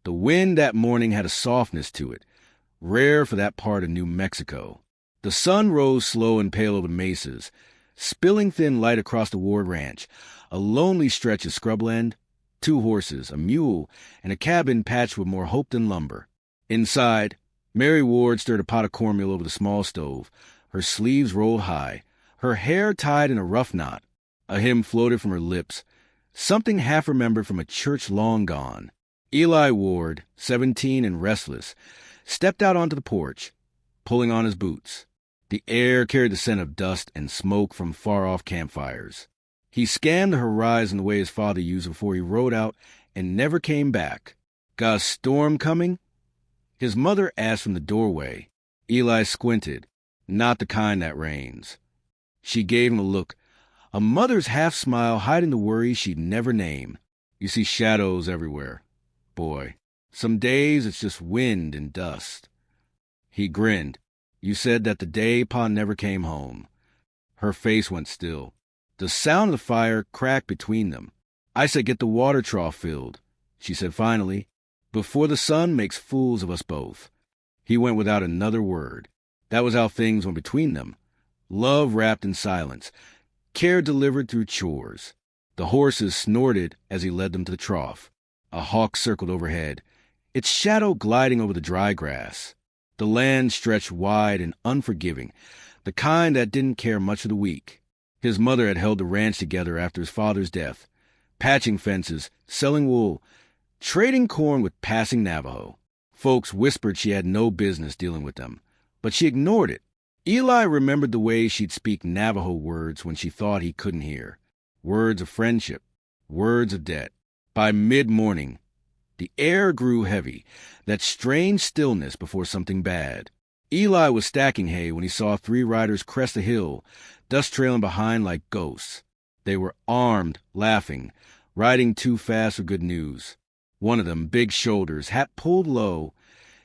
The wind that morning had a softness to it, rare for that part of New Mexico. The sun rose slow and pale over the mesas, spilling thin light across the Ward Ranch, a lonely stretch of scrubland, 2 horses, a mule, and a cabin patched with more hope than lumber. Inside, Mary Ward stirred a pot of cornmeal over the small stove, her sleeves rolled high, her hair tied in a rough knot. A hymn floated from her lips, something half-remembered from a church long gone. Eli Ward, 17 and restless, stepped out onto the porch, pulling on his boots. The air carried the scent of dust and smoke from far-off campfires. He scanned the horizon the way his father used before he rode out and never came back. Got a storm coming? His mother asked from the doorway. Eli squinted. Not the kind that rains. She gave him a look, a mother's half-smile hiding the worry she'd never name. You see shadows everywhere. Boy, some days it's just wind and dust. He grinned. You said that the day Pa never came home. Her face went still. The sound of the fire cracked between them. I said get the water trough filled, she said finally, before the sun makes fools of us both. He went without another word. That was how things went between them. Love wrapped in silence, care delivered through chores. The horses snorted as he led them to the trough. A hawk circled overhead, its shadow gliding over the dry grass. The land stretched wide and unforgiving, the kind that didn't care much of the weak. His mother had held the ranch together after his father's death, patching fences, selling wool, trading corn with passing Navajo. Folks whispered she had no business dealing with them, but she ignored it. Eli remembered the way she'd speak Navajo words when she thought he couldn't hear. Words of friendship, words of debt. By mid-morning, the air grew heavy, that strange stillness before something bad. Eli was stacking hay when he saw 3 riders crest a hill, dust trailing behind like ghosts. They were armed, laughing, riding too fast for good news. One of them, big shoulders, hat pulled low,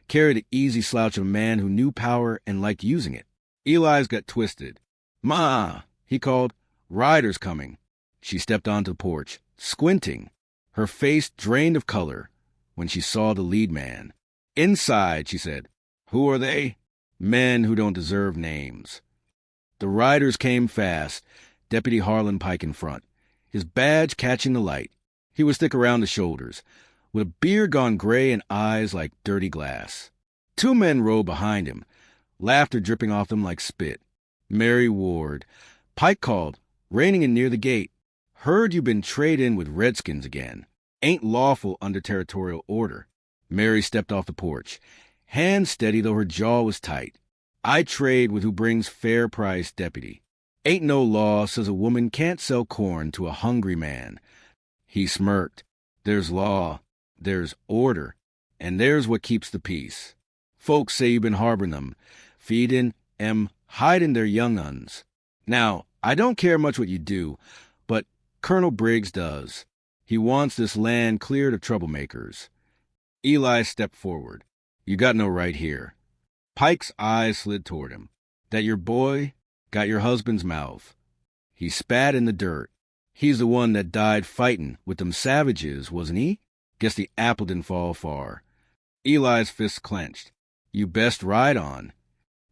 carried the easy slouch of a man who knew power and liked using it. Eli's got twisted. "Ma," he called, "riders coming." She stepped onto the porch, squinting, her face drained of color, when she saw the lead man. "Inside," she said. "Who are they?" "Men who don't deserve names." The riders came fast, Deputy Harlan Pike in front, his badge catching the light. He was thick around the shoulders, with a beard gone gray and eyes like dirty glass. 2 men rode behind him, laughter dripping off them like spit. Mary Ward. Pike called, reining in near the gate. "Heard you been traded in with redskins again. Ain't lawful under territorial order." Mary stepped off the porch, hand steady though her jaw was tight. "I trade with who brings fair price deputy. Ain't no law says a woman can't sell corn to a hungry man." He smirked. "There's law, there's order, and there's what keeps the peace. Folks say you've been harboring them, feeding, hiding their young uns. Now, I don't care much what you do, but Colonel Briggs does. He wants this land cleared of troublemakers." Eli stepped forward. "You got no right here." Pike's eyes slid toward him. "That your boy got your husband's mouth." He spat in the dirt. "He's the one that died fighting with them savages, wasn't he? Guess the apple didn't fall far." Eli's fists clenched. "You best ride on."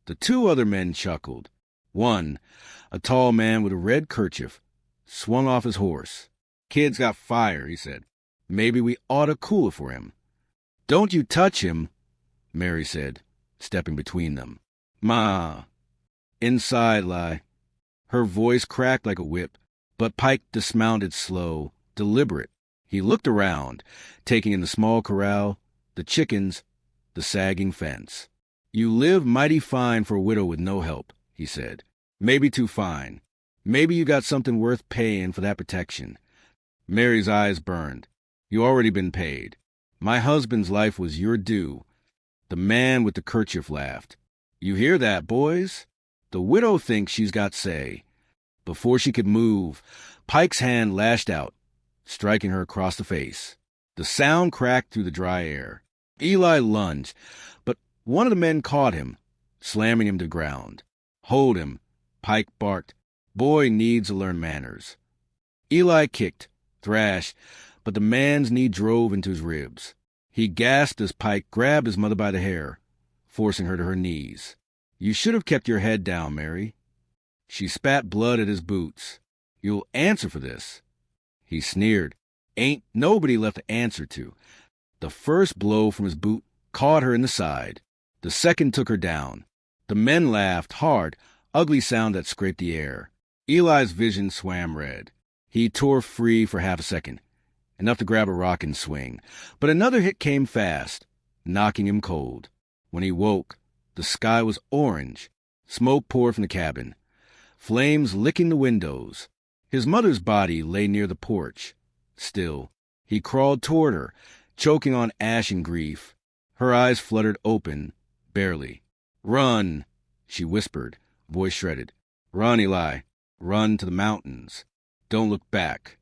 The 2 other men chuckled. One, a tall man with a red kerchief, swung off his horse. "Kid's got fire," he said. "Maybe we ought to cool it for him." "Don't you touch him," Mary said, stepping between them. "Ma." "Inside, lie." Her voice cracked like a whip, but Pike dismounted slow, deliberate. He looked around, taking in the small corral, the chickens, the sagging fence. "You live mighty fine for a widow with no help," he said. "Maybe too fine. Maybe you got something worth paying for that protection." Mary's eyes burned. "You already been paid. My husband's life was your due." The man with the kerchief laughed. "You hear that, boys? The widow thinks she's got say." Before she could move, Pike's hand lashed out, striking her across the face. The sound cracked through the dry air. Eli lunged, but one of the men caught him, slamming him to the ground. "Hold him," Pike barked. "Boy needs to learn manners." Eli kicked, thrashed, but the man's knee drove into his ribs. He gasped as Pike grabbed his mother by the hair, forcing her to her knees. "You should have kept your head down, Mary." She spat blood at his boots. "You'll answer for this." He sneered. "Ain't nobody left to answer to." The first blow from his boot caught her in the side. The second took her down. The men laughed, hard, ugly sound that scraped the air. Eli's vision swam red. He tore free for half a second, enough to grab a rock and swing. But another hit came fast, knocking him cold. When he woke, the sky was orange. Smoke poured from the cabin, flames licking the windows. His mother's body lay near the porch. Still, he crawled toward her, choking on ash and grief. Her eyes fluttered open, barely. "Run," she whispered, voice shredded. "Run, Eli. Run to the mountains. Don't look back."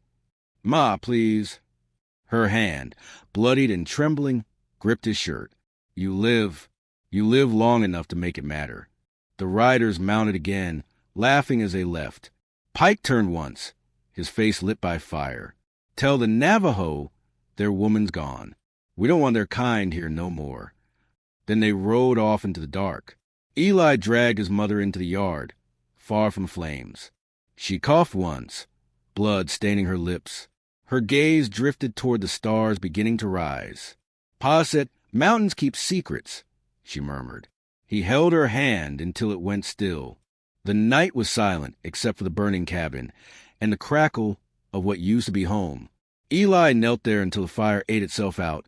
"Ma, please." Her hand, bloodied and trembling, gripped his shirt. You live long enough to make it matter." The riders mounted again, laughing as they left. Pike turned once, his face lit by fire. "Tell the Navajo their woman's gone. We don't want their kind here no more." Then they rode off into the dark. Eli dragged his mother into the yard, far from flames. She coughed once, blood staining her lips. Her gaze drifted toward the stars beginning to rise. "Pa said, 'Mountains keep secrets,'" she murmured. He held her hand until it went still. The night was silent except for the burning cabin and the crackle of what used to be home. Eli knelt there until the fire ate itself out,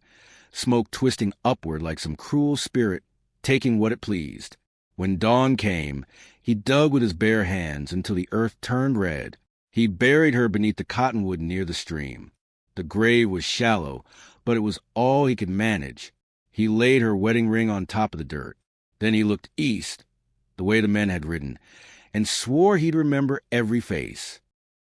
smoke twisting upward like some cruel spirit taking what it pleased. When dawn came, he dug with his bare hands until the earth turned red. He buried her beneath the cottonwood near the stream. The grave was shallow, but it was all he could manage. He laid her wedding ring on top of the dirt. Then he looked east, the way the men had ridden, and swore he'd remember every face.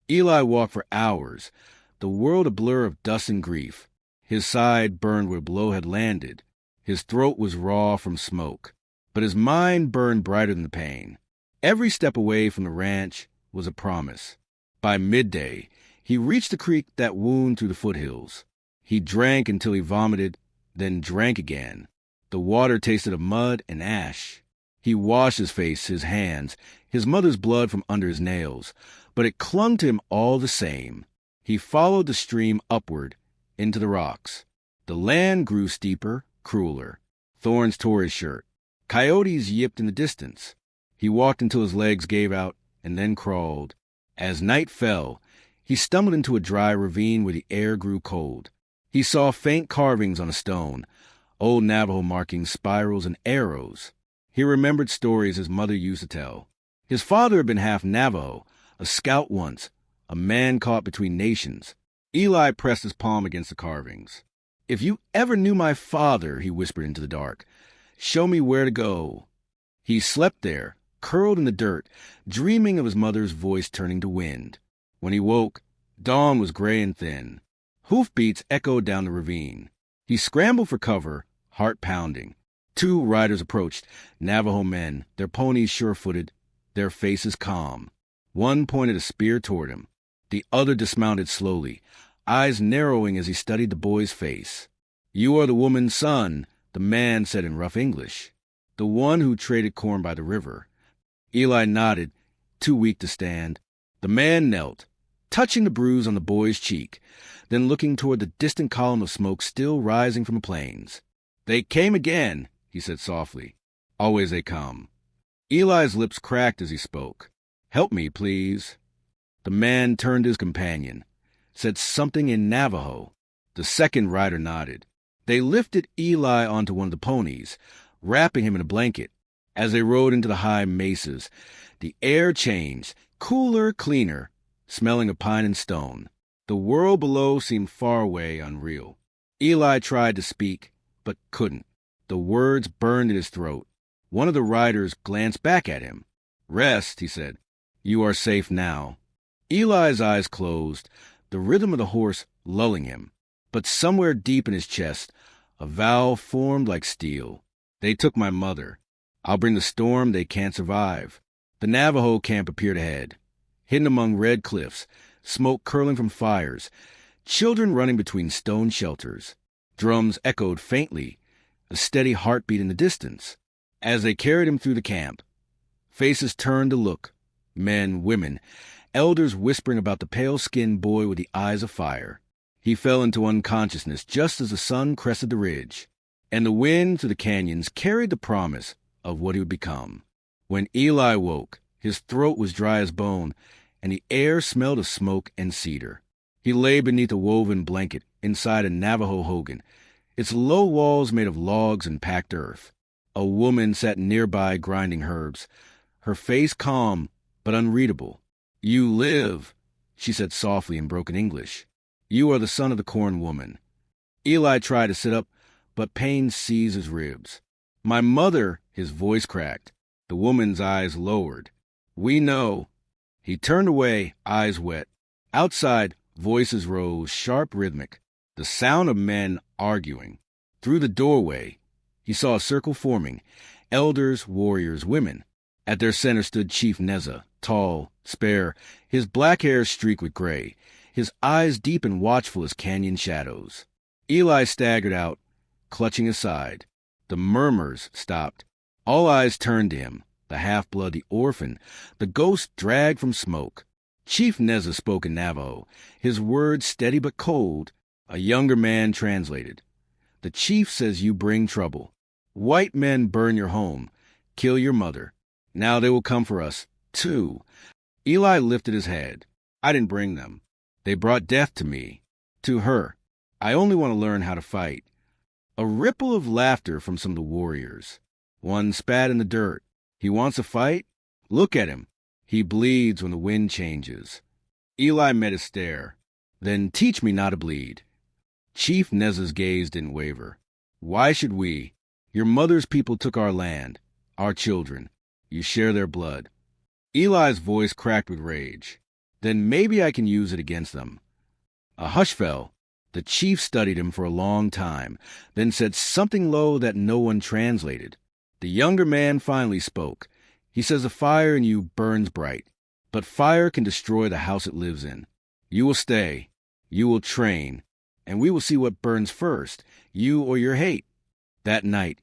Eli walked for hours, the world a blur of dust and grief. His side burned where a blow had landed. His throat was raw from smoke, but his mind burned brighter than the pain. Every step away from the ranch was a promise. By midday, he reached the creek that wound through the foothills. He drank until he vomited, then drank again. The water tasted of mud and ash. He washed his face, his hands, his mother's blood from under his nails, but it clung to him all the same. He followed the stream upward into the rocks. The land grew steeper, crueler. Thorns tore his shirt. Coyotes yipped in the distance. He walked until his legs gave out and then crawled. As night fell, he stumbled into a dry ravine where the air grew cold. He saw faint carvings on a stone, old Navajo markings, spirals, and arrows. He remembered stories his mother used to tell. His father had been half Navajo, a scout once, a man caught between nations. Eli pressed his palm against the carvings. "If you ever knew my father," he whispered into the dark, "show me where to go." He slept there, curled in the dirt, dreaming of his mother's voice turning to wind. When he woke, dawn was gray and thin. Hoofbeats echoed down the ravine. He scrambled for cover, heart pounding. 2 riders approached, Navajo men, their ponies sure-footed, their faces calm. One pointed a spear toward him. The other dismounted slowly, eyes narrowing as he studied the boy's face. "You are the woman's son," the man said in rough English. "The one who traded corn by the river." Eli nodded, too weak to stand. The man knelt, touching the bruise on the boy's cheek, then looking toward the distant column of smoke still rising from the plains. "They came again," he said softly. "Always they come." Eli's lips cracked as he spoke. "Help me, please." The man turned to his companion, said something in Navajo. The second rider nodded. They lifted Eli onto one of the ponies, wrapping him in a blanket. As they rode into the high mesas, the air changed, cooler, cleaner, smelling of pine and stone. The world below seemed far away, unreal. Eli tried to speak, but couldn't. The words burned in his throat. One of the riders glanced back at him. "Rest," he said. "You are safe now." Eli's eyes closed, the rhythm of the horse lulling him. But somewhere deep in his chest, a vow formed like steel. "They took my mother. I'll bring the storm they can't survive." The Navajo camp appeared ahead, hidden among red cliffs, smoke curling from fires, children running between stone shelters. Drums echoed faintly, a steady heartbeat in the distance. As they carried him through the camp, faces turned to look, men, women, elders whispering about the pale-skinned boy with the eyes of fire. He fell into unconsciousness just as the sun crested the ridge, and the wind through the canyons carried the promise of what he would become. When Eli woke, his throat was dry as bone, and the air smelled of smoke and cedar. He lay beneath a woven blanket inside a Navajo hogan, its low walls made of logs and packed earth. A woman sat nearby grinding herbs, her face calm but unreadable. "You live," she said softly in broken English. "You are the son of the corn woman." Eli tried to sit up, but pain seized his ribs. "My mother," his voice cracked. The woman's eyes lowered. "We know." He turned away, eyes wet. Outside, voices rose, sharp, rhythmic, the sound of men arguing. Through the doorway, he saw a circle forming, elders, warriors, women. At their center stood Chief Neza, tall, spare, his black hair streaked with gray, his eyes deep and watchful as canyon shadows. Eli staggered out, clutching his side. The murmurs stopped. All eyes turned to him, the half-blood, the orphan, the ghost dragged from smoke. Chief Neza spoke in Navajo, his words steady but cold. A younger man translated. "The chief says you bring trouble. White men burn your home, kill your mother. Now they will come for us, too." Eli lifted his head. "I didn't bring them. They brought death to me, to her. I only want to learn how to fight." A ripple of laughter from some of the warriors. One spat in the dirt. "He wants a fight? Look at him. He bleeds when the wind changes." Eli met his stare. "Then teach me not to bleed." Chief Neza's gaze didn't waver. "Why should we? Your mother's people took our land, our children. You share their blood." Eli's voice cracked with rage. "Then maybe I can use it against them." A hush fell. The chief studied him for a long time, then said something low that no one translated. The younger man finally spoke. He says the fire in you burns bright, but fire can destroy the house it lives in. You will stay. You will train. And we will see what burns first, you or your hate. That night,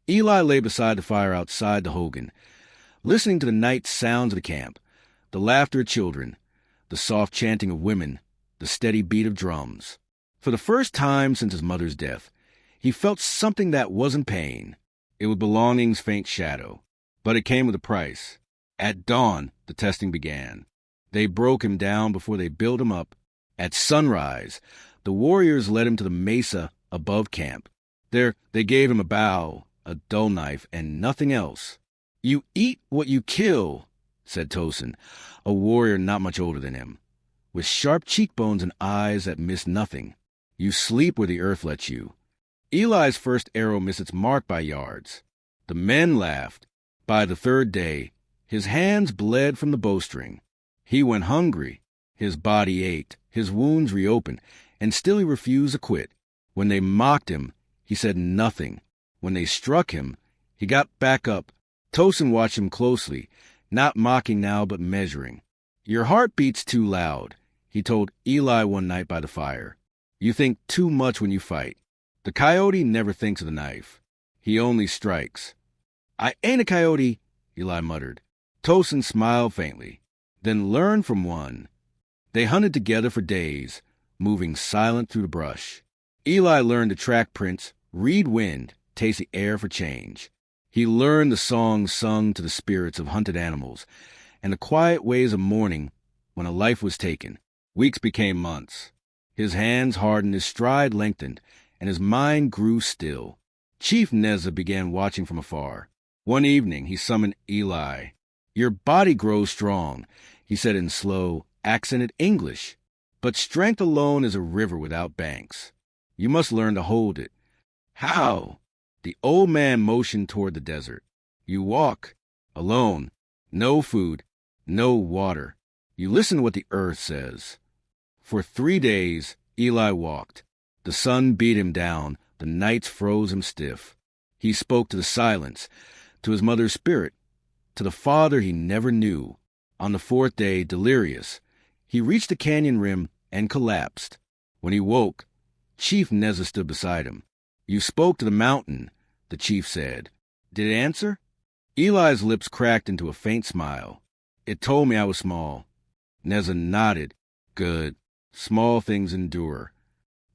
Eli lay beside the fire outside the hogan, listening to the night sounds of the camp, the laughter of children, the soft chanting of women, the steady beat of drums. For the first time since his mother's death, he felt something that wasn't pain. It was belonging's faint shadow. But it came with a price. At dawn, the testing began. They broke him down before they built him up. At sunrise, the warriors led him to the mesa above camp. There, they gave him a bow, a dull knife, and nothing else. "You eat what you kill," said Tosin, a warrior not much older than him, with sharp cheekbones and eyes that missed nothing. "You sleep where the earth lets you." Eli's first arrow missed its mark by yards. The men laughed. By the third day, his hands bled from the bowstring. He went hungry. His body ached, his wounds reopened, and still he refused to quit. When they mocked him, he said nothing. When they struck him, he got back up. Tosin watched him closely, not mocking now but measuring. "Your heart beats too loud," he told Eli one night by the fire. "You think too much when you fight. The coyote never thinks of the knife. He only strikes." "I ain't a coyote," Eli muttered. Tosin smiled faintly. "Then learn from one." They hunted together for days, moving silent through the brush. Eli learned to track prints, read wind, taste the air for change. He learned the songs sung to the spirits of hunted animals, and the quiet ways of mourning when a life was taken. Weeks became months. His hands hardened, his stride lengthened, and his mind grew still. Chief Neza began watching from afar. One evening, he summoned Eli. "Your body grows strong," he said in slow, accented English. "But strength alone is a river without banks. You must learn to hold it." "How?" The old man motioned toward the desert. "You walk, alone, no food, no water. You listen to what the earth says." For 3 days, Eli walked. The sun beat him down, the nights froze him stiff. He spoke to the silence, to his mother's spirit, to the father he never knew. On the 4th day, delirious, he reached the canyon rim and collapsed. When he woke, Chief Neza stood beside him. "You spoke to the mountain," the chief said. "Did it answer?" Eli's lips cracked into a faint smile. "It told me I was small." Neza nodded. "Good. Small things endure."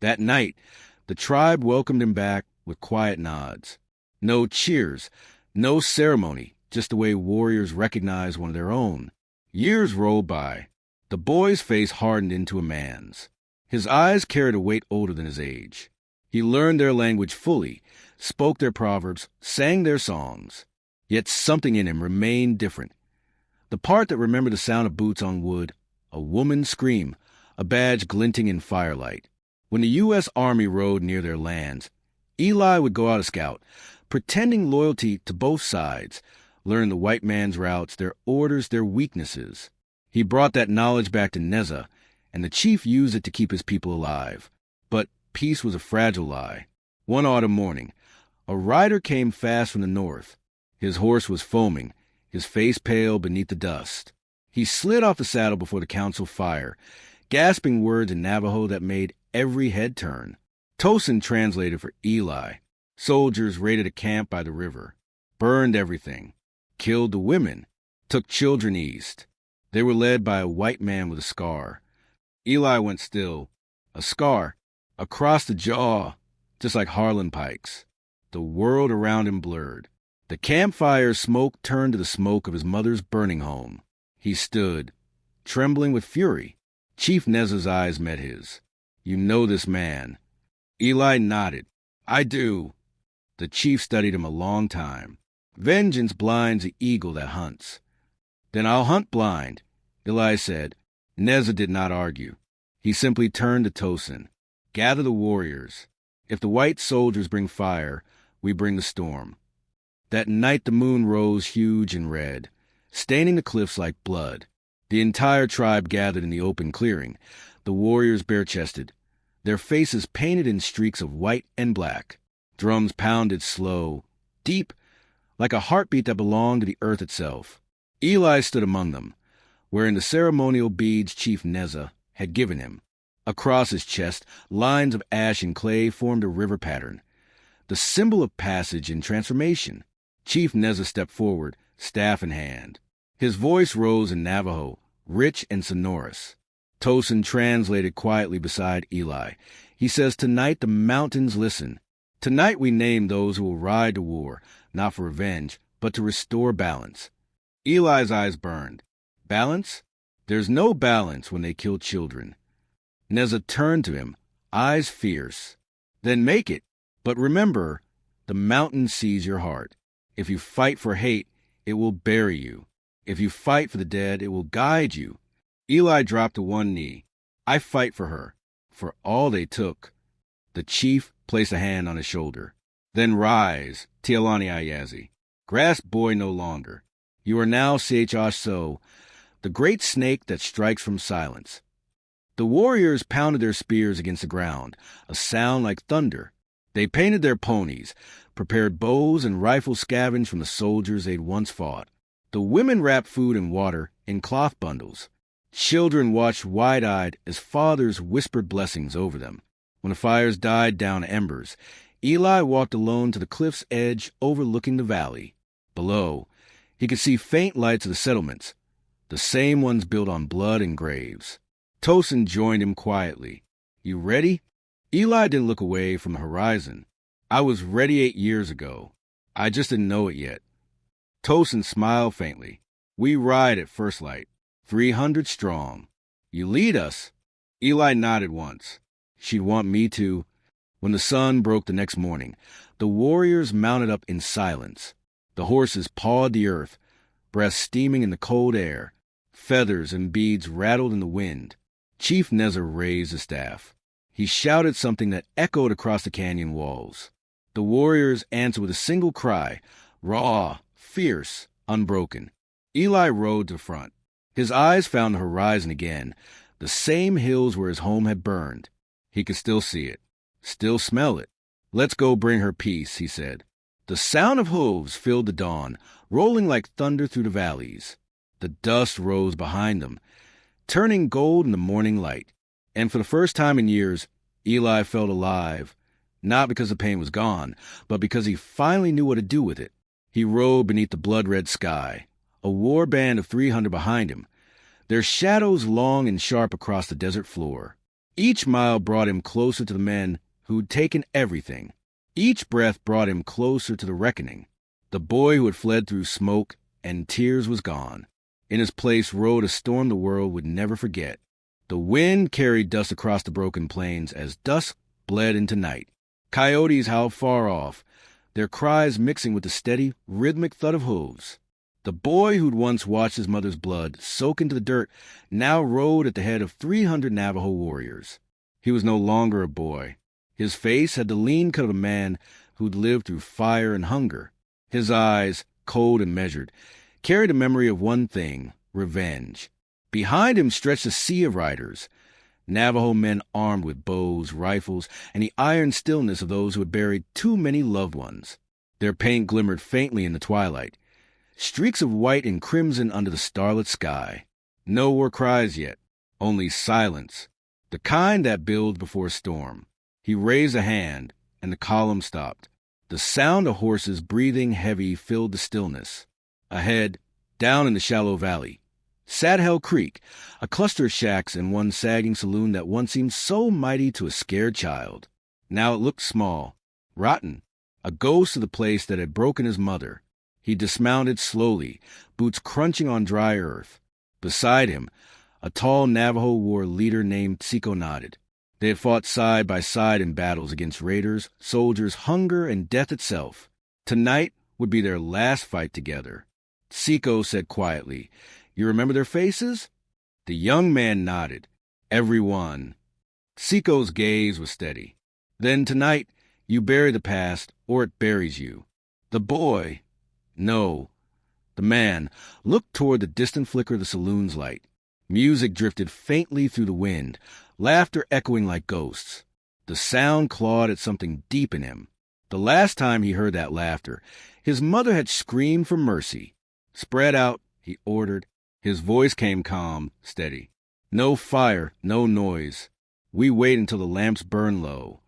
That night, the tribe welcomed him back with quiet nods. No cheers, no ceremony, just the way warriors recognize one of their own. Years rolled by. The boy's face hardened into a man's. His eyes carried a weight older than his age. He learned their language fully, spoke their proverbs, sang their songs. Yet something in him remained different. The part that remembered the sound of boots on wood, a woman's scream, a badge glinting in firelight. When the U.S. Army rode near their lands, Eli would go out a scout, pretending loyalty to both sides, learn the white man's routes, their orders, their weaknesses. He brought that knowledge back to Neza, and the chief used it to keep his people alive. But peace was a fragile lie. One autumn morning, a rider came fast from the north. His horse was foaming, his face pale beneath the dust. He slid off the saddle before the council fire, gasping words in Navajo that made every head turn. Tosin translated for Eli. Soldiers raided a camp by the river, burned everything, killed the women, took children east. They were led by a white man with a scar. Eli went still. A scar, across the jaw, just like Harlan Pike's. The world around him blurred. The campfire's smoke turned to the smoke of his mother's burning home. He stood, trembling with fury. Chief Neza's eyes met his. "You know this man." Eli nodded. "I do." The chief studied him a long time. "Vengeance blinds the eagle that hunts." "Then I'll hunt blind," Eli said. Neza did not argue. He simply turned to Tosin. "Gather the warriors. If the white soldiers bring fire, we bring the storm." That night the moon rose huge and red, staining the cliffs like blood. The entire tribe gathered in the open clearing, the warriors bare-chested, their faces painted in streaks of white and black. Drums pounded slow, deep, like a heartbeat that belonged to the earth itself. Eli stood among them, wearing the ceremonial beads Chief Neza had given him. Across his chest, lines of ash and clay formed a river pattern, the symbol of passage and transformation. Chief Neza stepped forward, staff in hand. His voice rose in Navajo, rich and sonorous. Tosin translated quietly beside Eli. He says, "Tonight the mountains listen. Tonight we name those who will ride to war, not for revenge, but to restore balance." Eli's eyes burned. Balance? There's no balance when they kill children. Neza turned to him, eyes fierce. "Then make it. But remember, the mountain sees your heart. If you fight for hate, it will bury you. If you fight for the dead, it will guide you." Eli dropped to one knee. "I fight for her, for all they took." The chief placed a hand on his shoulder. "Then rise, Tialani Ayazi. Grasp boy no longer. You are now So, the great snake that strikes from silence." The warriors pounded their spears against the ground, a sound like thunder. They painted their ponies, prepared bows and rifles scavenged from the soldiers they'd once fought. The women wrapped food and water in cloth bundles. Children watched wide-eyed as fathers whispered blessings over them. When the fires died down to embers, Eli walked alone to the cliff's edge overlooking the valley. Below, he could see faint lights of the settlements, the same ones built on blood and graves. Tosin joined him quietly. "You ready?" Eli didn't look away from the horizon. "I was ready 8 years ago. I just didn't know it yet." Tosin smiled faintly. "We ride at first light, 300 strong. You lead us." Eli nodded once. "She'd want me to." When the sun broke the next morning, the warriors mounted up in silence. The horses pawed the earth, breath steaming in the cold air. Feathers and beads rattled in the wind. Chief Neza raised his staff. He shouted something that echoed across the canyon walls. The warriors answered with a single cry, raw, fierce, unbroken. Eli rode to front. His eyes found the horizon again, the same hills where his home had burned. He could still see it, still smell it. "Let's go bring her peace," he said. The sound of hooves filled the dawn, rolling like thunder through the valleys. The dust rose behind them, turning gold in the morning light. And for the first time in years, Eli felt alive, not because the pain was gone, but because he finally knew what to do with it. He rode beneath the blood-red sky, a war band of 300 behind him, their shadows long and sharp across the desert floor. Each mile brought him closer to the men who'd taken everything. Each breath brought him closer to the reckoning. The boy who had fled through smoke and tears was gone. In his place rode a storm the world would never forget. The wind carried dust across the broken plains as dusk bled into night. Coyotes howled far off, their cries mixing with the steady, rhythmic thud of hooves. The boy who'd once watched his mother's blood soak into the dirt now rode at the head of 300 Navajo warriors. He was no longer a boy. His face had the lean cut of a man who'd lived through fire and hunger. His eyes, cold and measured, carried a memory of one thing: revenge. Behind him stretched a sea of riders, Navajo men armed with bows, rifles, and the iron stillness of those who had buried too many loved ones. Their paint glimmered faintly in the twilight, streaks of white and crimson under the starlit sky. No war cries yet, only silence, the kind that builds before a storm. He raised a hand, and the column stopped. The sound of horses breathing heavy filled the stillness. Ahead, down in the shallow valley, sat Hell Creek, a cluster of shacks and one sagging saloon that once seemed so mighty to a scared child. Now it looked small, rotten, a ghost of the place that had broken his mother. He dismounted slowly, boots crunching on dry earth. Beside him, a tall Navajo war leader named Tsico nodded. They had fought side by side in battles against raiders, soldiers, hunger, and death itself. Tonight would be their last fight together. Tsico said quietly, "You remember their faces?" The young man nodded. "Every one." Tsico's gaze was steady. "Then tonight, you bury the past, or it buries you." The boy, no, the man, looked toward the distant flicker of the saloon's light. Music drifted faintly through the wind, laughter echoing like ghosts. The sound clawed at something deep in him. The last time he heard that laughter, his mother had screamed for mercy. "Spread out," he ordered. His voice came calm, steady. "No fire, no noise. We wait until the lamps burn low."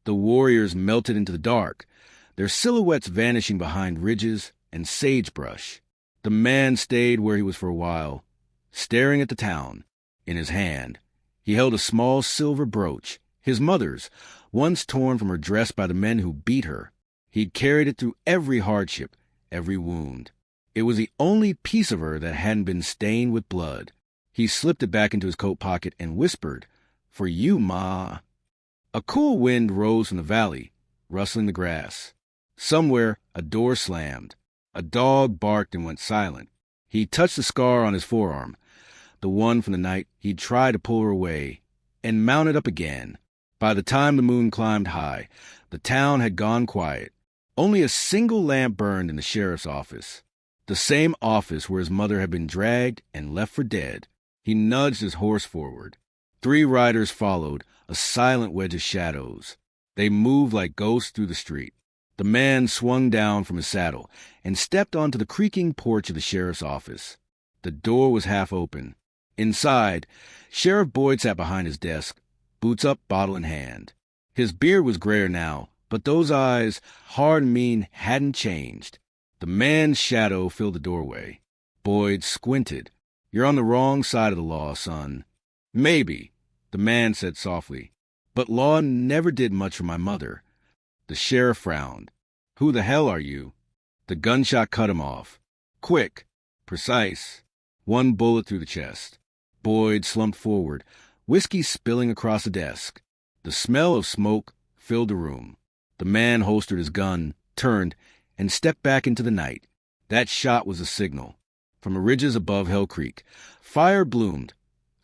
The warriors melted into the dark, their silhouettes vanishing behind ridges and sagebrush. The man stayed where he was for a while, staring at the town. In his hand, he held a small silver brooch, his mother's, once torn from her dress by the men who beat her. He'd carried it through every hardship, every wound. It was the only piece of her that hadn't been stained with blood. He slipped it back into his coat pocket and whispered, "For you, Ma." A cool wind rose from the valley, rustling the grass. Somewhere, a door slammed. A dog barked and went silent. He touched the scar on his forearm, the one from the night he'd tried to pull her away, and mounted up again. By the time the moon climbed high, the town had gone quiet. Only a single lamp burned in the sheriff's office, the same office where his mother had been dragged and left for dead. He nudged his horse forward. 3 riders followed, a silent wedge of shadows. They moved like ghosts through the street. The man swung down from his saddle and stepped onto the creaking porch of the sheriff's office. The door was half open. Inside, Sheriff Boyd sat behind his desk, boots up, bottle in hand. His beard was grayer now, but those eyes, hard and mean, hadn't changed. The man's shadow filled the doorway. Boyd squinted. "You're on the wrong side of the law, son." "Maybe," the man said softly, "but law never did much for my mother." The sheriff frowned. "Who the hell are you?" The gunshot cut him off. Quick, precise, 1 bullet through the chest. Boyd slumped forward, whiskey spilling across the desk. The smell of smoke filled the room. The man holstered his gun, turned, and stepped back into the night. That shot was a signal. From the ridges above Hell Creek, fire bloomed,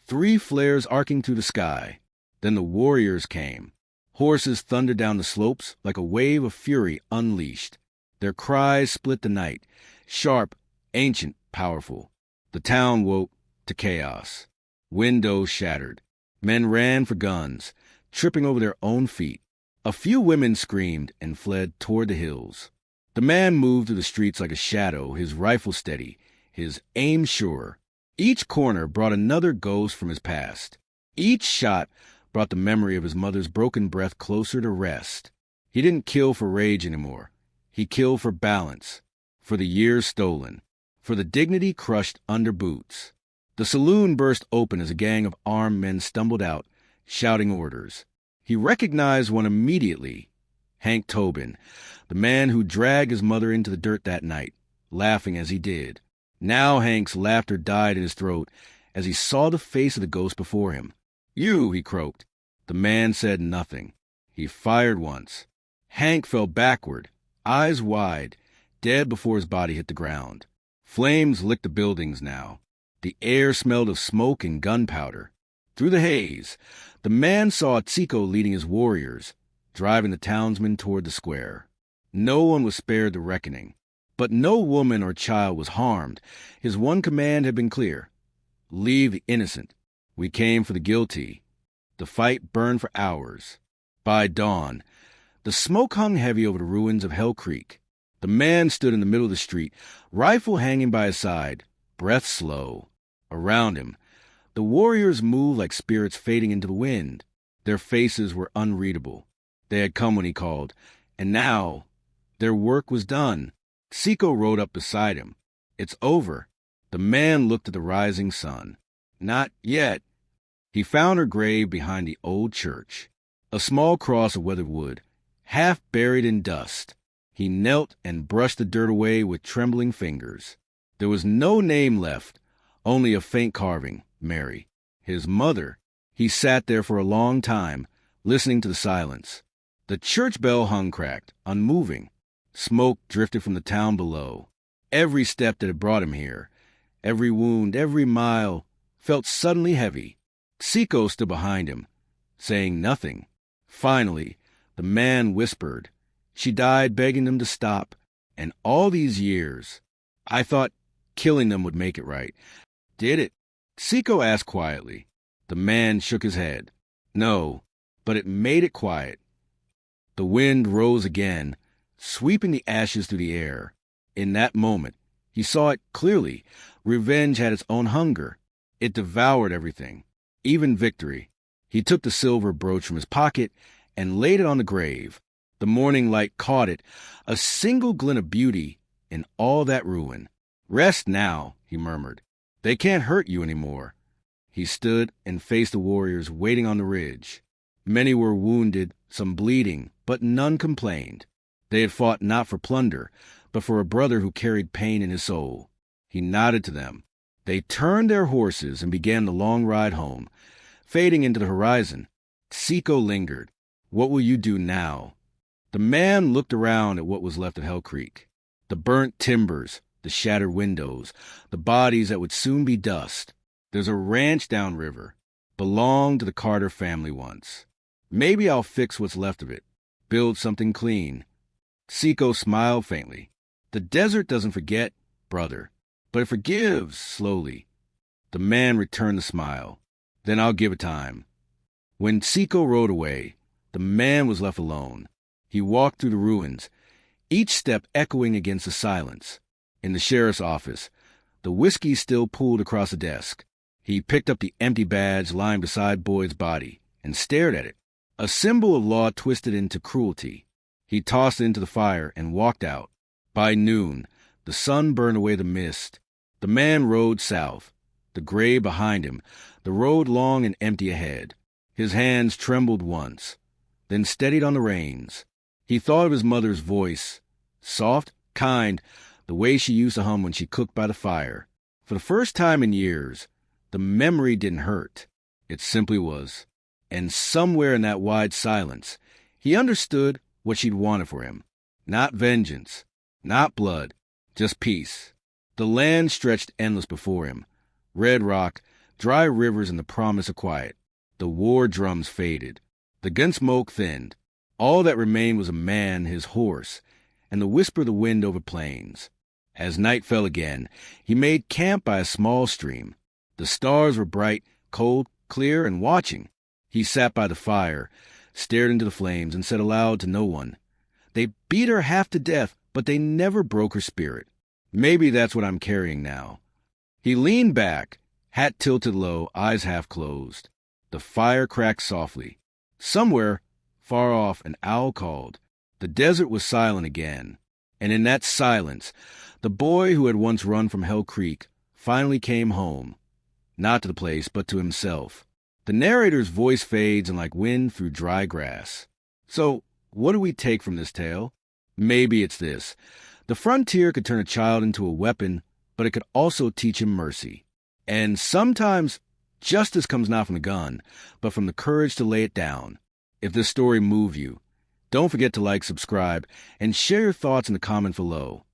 3 flares arcing through the sky. Then the warriors came. Horses thundered down the slopes like a wave of fury unleashed. Their cries split the night, sharp, ancient, powerful. The town woke to chaos. Windows shattered. Men ran for guns, tripping over their own feet. A few women screamed and fled toward the hills. The man moved through the streets like a shadow, his rifle steady, his aim sure. Each corner brought another ghost from his past. Each shot brought the memory of his mother's broken breath closer to rest. He didn't kill for rage anymore. He killed for balance, for the years stolen, for the dignity crushed under boots. The saloon burst open as a gang of armed men stumbled out, shouting orders. He recognized one immediately, Hank Tobin, the man who dragged his mother into the dirt that night, laughing as he did. Now Hank's laughter died in his throat as he saw the face of the ghost before him. "You," he croaked. The man said nothing. He fired once. Hank fell backward, eyes wide, dead before his body hit the ground. Flames licked the buildings now. The air smelled of smoke and gunpowder. Through the haze, the man saw Tsiko leading his warriors, driving the townsmen toward the square. No one was spared the reckoning. But no woman or child was harmed. His one command had been clear. Leave the innocent. We came for the guilty. The fight burned for hours. By dawn, the smoke hung heavy over the ruins of Hell Creek. The man stood in the middle of the street, rifle hanging by his side, breath slow. Around him, the warriors moved like spirits fading into the wind. Their faces were unreadable. They had come when he called, and now their work was done. Tsiko rode up beside him. "It's over." The man looked at the rising sun. "Not yet." He found her grave behind the old church, a small cross of weathered wood, half buried in dust. He knelt and brushed the dirt away with trembling fingers. There was no name left, only a faint carving, Mary, his mother. He sat there for a long time, listening to the silence. The church bell hung cracked, unmoving. Smoke drifted from the town below. Every step that had brought him here, every wound, every mile, felt suddenly heavy. Tsiko stood behind him, saying nothing. Finally, the man whispered. "She died begging them to stop. And all these years, I thought killing them would make it right. Did it?" Tsiko asked quietly. The man shook his head. "No, but it made it quiet." The wind rose again, sweeping the ashes through the air. In that moment, he saw it clearly. Revenge had its own hunger. It devoured everything, even victory. He took the silver brooch from his pocket and laid it on the grave. The morning light caught it, a single glint of beauty in all that ruin. "Rest now," he murmured. "They can't hurt you anymore." He stood and faced the warriors waiting on the ridge. Many were wounded, some bleeding, but none complained. They had fought not for plunder, but for a brother who carried pain in his soul. He nodded to them. They turned their horses and began the long ride home. Fading into the horizon, Tsiko lingered. "What will you do now?" The man looked around at what was left of Hell Creek. The burnt timbers, the shattered windows, the bodies that would soon be dust. "There's a ranch downriver. Belonged to the Carter family once. Maybe I'll fix what's left of it. Build something clean." Tsiko smiled faintly. "The desert doesn't forget, brother, but it forgives slowly." The man returned the smile. "Then I'll give it time." When Tsiko rode away, the man was left alone. He walked through the ruins, each step echoing against the silence. In the sheriff's office, the whiskey still pooled across the desk. He picked up the empty badge lying beside Boyd's body and stared at it, a symbol of law twisted into cruelty. He tossed it into the fire and walked out. By noon, the sun burned away the mist. The man rode south, the grave behind him, the road long and empty ahead. His hands trembled once, then steadied on the reins. He thought of his mother's voice, soft, kind, the way she used to hum when she cooked by the fire. For the first time in years, the memory didn't hurt. It simply was. And somewhere in that wide silence, he understood what she'd wanted for him. Not vengeance, not blood, just peace. The land stretched endless before him. Red rock, dry rivers, and the promise of quiet. The war drums faded. The gun smoke thinned. All that remained was a man, his horse, and the whisper of the wind over plains. As night fell again, he made camp by a small stream. The stars were bright, cold, clear, and watching. He sat by the fire, stared into the flames, and said aloud to no one, "They beat her half to death, but they never broke her spirit. Maybe that's what I'm carrying now." He leaned back, hat tilted low, eyes half closed. The fire cracked softly. Somewhere, far off, an owl called. The desert was silent again. And in that silence, the boy who had once run from Hell Creek finally came home. Not to the place, but to himself. The narrator's voice fades and like wind through dry grass. So, what do we take from this tale? Maybe it's this. The frontier could turn a child into a weapon, but it could also teach him mercy. And sometimes, justice comes not from the gun, but from the courage to lay it down. If this story moved you, don't forget to like, subscribe, and share your thoughts in the comments below.